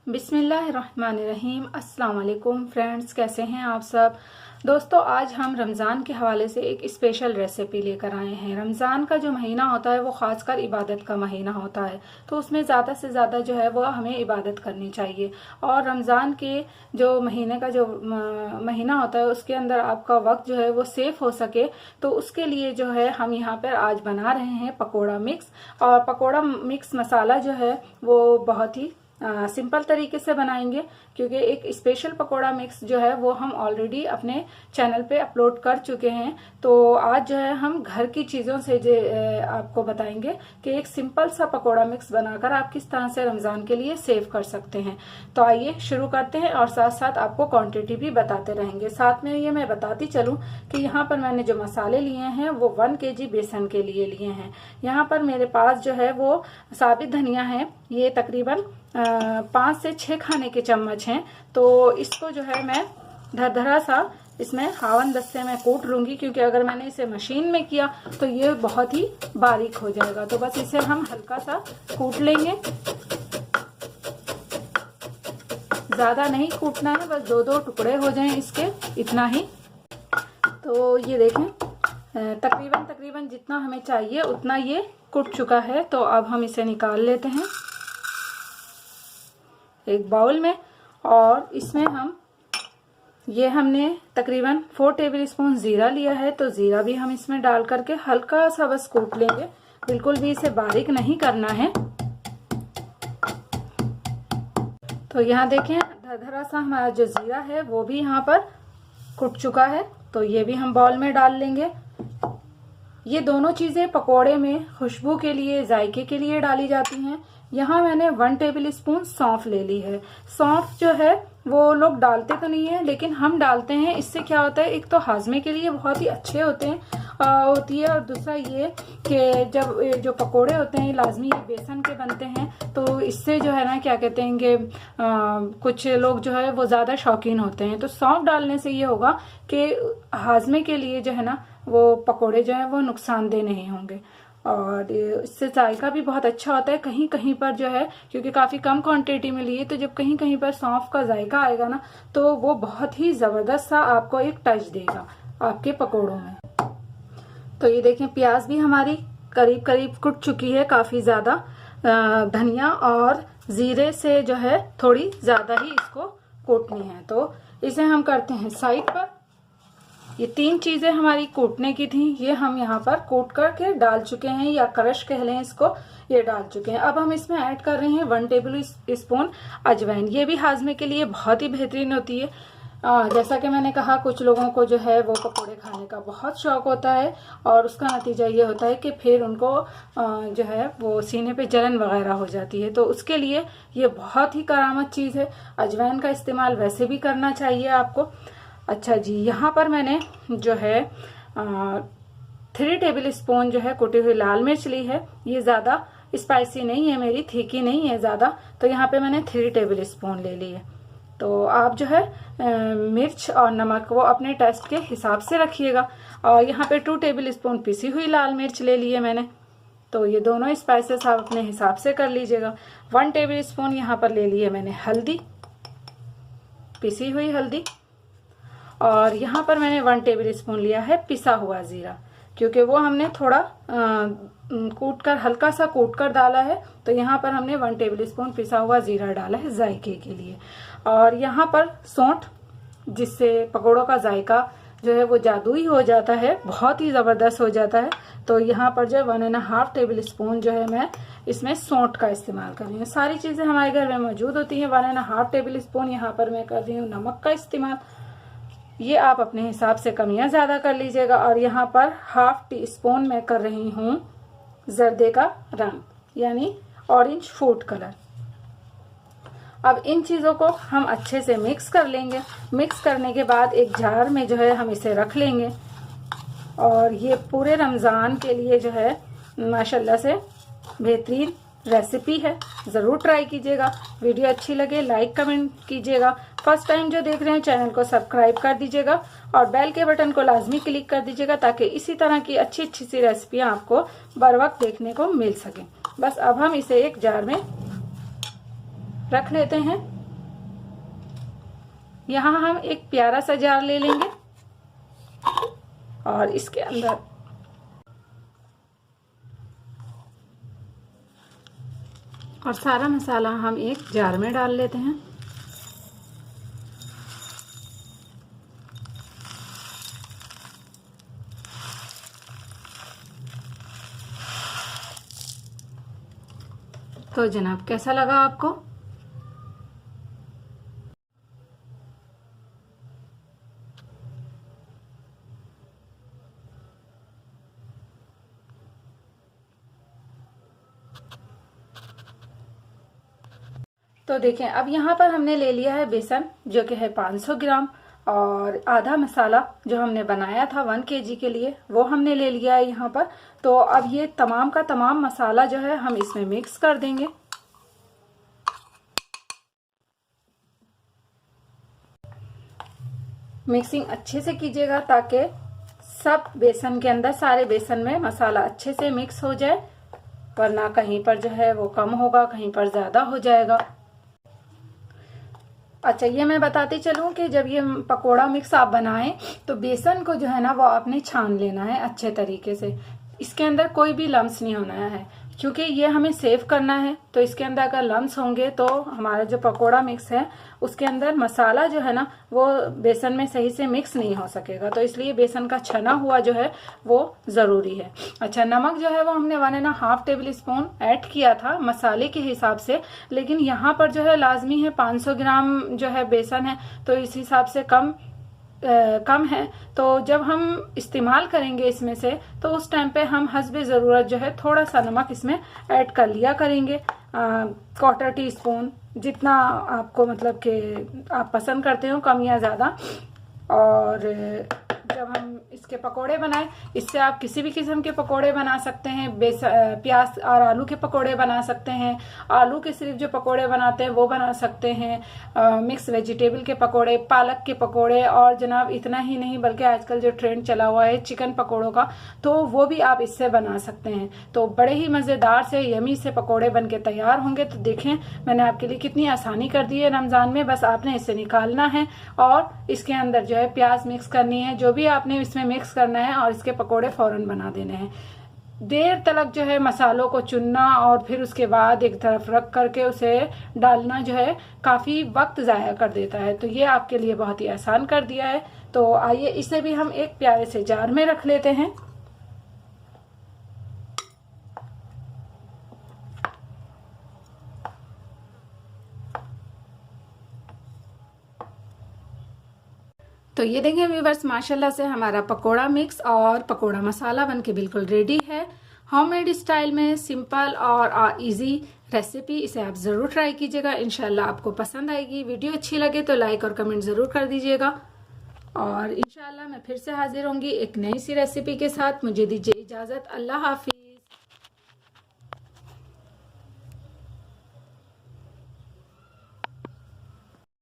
बिस्मिल्लाहिर्रहमानिर्रहीम। अस्सलाम वालेकुम फ्रेंड्स, कैसे हैं आप सब। दोस्तों, आज हम रमज़ान के हवाले से एक स्पेशल रेसिपी लेकर आए हैं। रमज़ान का जो महीना होता है वो ख़ासकर इबादत का महीना होता है, तो उसमें ज़्यादा से ज़्यादा जो है वो हमें इबादत करनी चाहिए। और रमज़ान के जो महीने का जो महीना होता है उसके अंदर आपका वक्त जो है वो सेफ हो सके, तो उसके लिए जो है हम यहाँ पर आज बना रहे हैं पकोड़ा मिक्स। और पकोड़ा मिक्स मसाला जो है वो बहुत ही सिंपल तरीके से बनाएंगे, क्योंकि एक स्पेशल पकोड़ा मिक्स जो है वो हम ऑलरेडी अपने चैनल पे अपलोड कर चुके हैं। तो आज जो है हम घर की चीज़ों से आपको बताएंगे कि एक सिंपल सा पकोड़ा मिक्स बनाकर आप किस तरह से रमज़ान के लिए सेव कर सकते हैं। तो आइए शुरू करते हैं, और साथ साथ आपको क्वांटिटी भी बताते रहेंगे। साथ में ये मैं बताती चलूँ कि यहाँ पर मैंने जो मसाले लिए हैं वो 1 kg बेसन के लिए लिए हैं। यहाँ पर मेरे पास जो है वो साबित धनिया है, ये तकरीबन 5 से 6 खाने के चम्मच हैं। तो इसको जो है मैं धरधरा सा इसमें हावन दस्ते में कूट लूंगी, क्योंकि अगर मैंने इसे मशीन में किया तो ये बहुत ही बारीक हो जाएगा। तो बस इसे हम हल्का सा कूट लेंगे, ज्यादा नहीं कूटना है, बस 2-2 टुकड़े हो जाएं इसके, इतना ही। तो ये देखें, तकरीबन जितना हमें चाहिए उतना ये कूट चुका है। तो अब हम इसे निकाल लेते हैं एक बाउल में, और इसमें हमने तकरीबन 4 टेबलस्पून जीरा लिया है। तो जीरा भी हम इसमें डाल करके हल्का सा बस कूट लेंगे, बिल्कुल भी इसे बारीक नहीं करना है। तो यहाँ देखें, धरधरा सा हमारा जो जीरा है वो भी यहाँ पर कूट चुका है। तो ये भी हम बाउल में डाल लेंगे। ये दोनों चीजें पकोड़े में खुशबू के लिए, जायके के लिए डाली जाती हैं। यहाँ मैंने 1 टेबलस्पून सौंफ ले ली है। सौंफ जो है वो लोग डालते तो नहीं है, लेकिन हम डालते हैं। इससे क्या होता है, एक तो हाजमे के लिए बहुत ही अच्छे होती है, और दूसरा ये कि जब जो पकोड़े होते हैं लाजमी ये बेसन के बनते हैं, तो इससे जो है ना क्या कहते हैं कि कुछ लोग जो है वो ज्यादा शौकीन होते हैं। तो सौंफ डालने से ये होगा कि हाजमे के लिए जो है ना वो पकोड़े जो है वो नुकसानदेह नहीं होंगे, और इससे जायका भी बहुत अच्छा होता है। कहीं कहीं पर जो है, क्योंकि काफी कम क्वांटिटी में लिए, तो जब कहीं कहीं पर सौंफ का जायका आएगा ना तो वो बहुत ही जबरदस्त सा आपको एक टच देगा आपके पकोड़ों में। तो ये देखें, प्याज भी हमारी करीब करीब कुट चुकी है, काफी ज्यादा। धनिया और जीरे से जो है थोड़ी ज्यादा ही इसको कूटनी है। तो इसे हम करते हैं साइड पर। ये 3 चीजें हमारी कूटने की थी, ये हम यहाँ पर कूट करके डाल चुके हैं, या क्रश कह लें इसको, ये डाल चुके हैं। अब हम इसमें ऐड कर रहे हैं 1 टेबल स्पून अजवाइन। ये भी हाजमे के लिए बहुत ही बेहतरीन होती है। जैसा कि मैंने कहा, कुछ लोगों को जो है वो पकोड़े खाने का बहुत शौक होता है, और उसका नतीजा ये होता है कि फिर उनको जो है वो सीने पे जलन वगैरह हो जाती है। तो उसके लिए ये बहुत ही करामत चीज है। अजवाइन का इस्तेमाल वैसे भी करना चाहिए आपको। अच्छा जी, यहाँ पर मैंने जो है 3 टेबल स्पून जो है कुटी हुई लाल मिर्च ली है। ये ज्यादा स्पाइसी नहीं है, मेरी तीखी नहीं है ज्यादा, तो यहाँ पे मैंने 3 टेबल स्पून ले ली है। तो आप जो है मिर्च और नमक वो अपने टेस्ट के हिसाब से रखिएगा। और यहाँ पे 2 टेबल स्पून पिसी हुई लाल मिर्च ले ली है मैंने। तो ये दोनों स्पाइसेस आप अपने हिसाब से कर लीजिएगा। 1 टेबल स्पून यहाँ पर ले ली है मैंने हल्दी, पिसी हुई हल्दी। और यहाँ पर मैंने 1 टेबल स्पून लिया है पिसा हुआ जीरा, क्योंकि वो हमने थोड़ा कूट कर, हल्का सा कूट कर डाला है। तो यहाँ पर हमने 1 टेबल स्पून पिसा हुआ जीरा डाला है जायके के लिए। और यहाँ पर सौंठ, जिससे पकोड़ों का जायका जो है वो जादुई हो जाता है, बहुत ही जबरदस्त हो जाता है। तो यहाँ पर जो 1.5 टेबल स्पून जो है मैं इसमें सौंठ का इस्तेमाल कर रही हूँ। सारी चीजें हमारे घर में मौजूद होती हैं। 1.5 टेबल स्पून यहाँ पर मैं कर रही हूँ नमक का इस्तेमाल। ये आप अपने हिसाब से कमियां ज्यादा कर लीजिएगा। और यहाँ पर 1/2 टीस्पून मैं कर रही हूँ जर्दे का रंग, यानी ऑरेंज फूड कलर। अब इन चीजों को हम अच्छे से मिक्स कर लेंगे। मिक्स करने के बाद एक जार में जो है हम इसे रख लेंगे। और ये पूरे रमजान के लिए जो है माशाल्लाह से बेहतरीन रेसिपी है, जरूर ट्राई कीजिएगा। वीडियो अच्छी लगे लाइक कमेंट कीजिएगा। फर्स्ट टाइम जो देख रहे हैं चैनल को सब्सक्राइब कर दीजिएगा, और बेल के बटन को लाजमी क्लिक कर दीजिएगा, ताकि इसी तरह की अच्छी अच्छी सी रेसिपियां आपको बर वक्त देखने को मिल सके। बस अब हम इसे एक जार में रख लेते हैं। यहाँ हम एक प्यारा सा जार ले लेंगे और इसके अंदर और सारा मसाला हम एक जार में डाल लेते हैं। तो जनाब कैसा लगा आपको? तो देखें, अब यहाँ पर हमने ले लिया है बेसन जो कि है 500 ग्राम, और आधा मसाला जो हमने बनाया था 1 kg के लिए वो हमने ले लिया है यहाँ पर। तो अब ये तमाम का तमाम मसाला जो है हम इसमें मिक्स कर देंगे। मिक्सिंग अच्छे से कीजिएगा ताकि सब बेसन के अंदर, सारे बेसन में मसाला अच्छे से मिक्स हो जाए, वरना कहीं पर जो है वो कम होगा, कहीं पर ज्यादा हो जाएगा। अच्छा, ये मैं बताती चलूं कि जब ये पकोड़ा मिक्स आप बनाएं तो बेसन को जो है ना वो आपने छान लेना है अच्छे तरीके से। इसके अंदर कोई भी लम्स नहीं होना है, क्योंकि ये हमें सेव करना है। तो इसके अंदर अगर लम्स होंगे तो हमारा जो पकोड़ा मिक्स है उसके अंदर मसाला जो है ना वो बेसन में सही से मिक्स नहीं हो सकेगा। तो इसलिए बेसन का छना हुआ जो है वो जरूरी है। अच्छा, नमक जो है वो हमने 1.5 टेबल स्पून ऐड किया था मसाले के हिसाब से, लेकिन यहाँ पर जो है लाजमी है 500 ग्राम जो है बेसन है तो इस हिसाब से कम है। तो जब हम इस्तेमाल करेंगे इसमें से तो उस टाइम पे हम हस्बे ज़रूरत जो है थोड़ा सा नमक इसमें ऐड कर लिया करेंगे, 1/4 टीस्पून, जितना आपको मतलब कि आप पसंद करते हो, कम या ज़्यादा। और जब हम इसके पकोड़े बनाएं, इससे आप किसी भी किस्म के पकोड़े बना सकते हैं। प्याज और आलू के पकोड़े बना सकते हैं, आलू के सिर्फ जो पकोड़े बनाते हैं वो बना सकते हैं, मिक्स वेजिटेबल के पकोड़े, पालक के पकोड़े, और जनाब इतना ही नहीं बल्कि आजकल जो ट्रेंड चला हुआ है चिकन पकोड़ों का, तो वो भी आप इससे बना सकते हैं। तो बड़े ही मज़ेदार से यमी से पकोड़े बन के तैयार होंगे। तो देखें मैंने आपके लिए कितनी आसानी कर दी है रमज़ान में। बस आपने इसे निकालना है और इसके अंदर जो है प्याज मिक्स करनी है, जो भी आपने इसमें मिक्स करना है, और इसके पकोड़े फौरन बना देने हैं। देर तक जो है मसालों को चुनना और फिर उसके बाद एक तरफ रख करके उसे डालना जो है काफी वक्त जाया कर देता है। तो ये आपके लिए बहुत ही आसान कर दिया है। तो आइए इसे भी हम एक प्यारे से जार में रख लेते हैं। तो ये देखें व्यूवर्स, माशाल्लाह से हमारा पकोड़ा मिक्स और पकोड़ा मसाला बनके बिल्कुल रेडी है। होममेड स्टाइल में सिंपल और इजी रेसिपी, इसे आप ज़रूर ट्राई कीजिएगा, इंशाल्लाह आपको पसंद आएगी। वीडियो अच्छी लगे तो लाइक और कमेंट ज़रूर कर दीजिएगा, और इंशाल्लाह मैं फिर से हाजिर होंगी एक नई सी रेसिपी के साथ। मुझे दीजिए इजाज़त, अल्लाह हाफिज।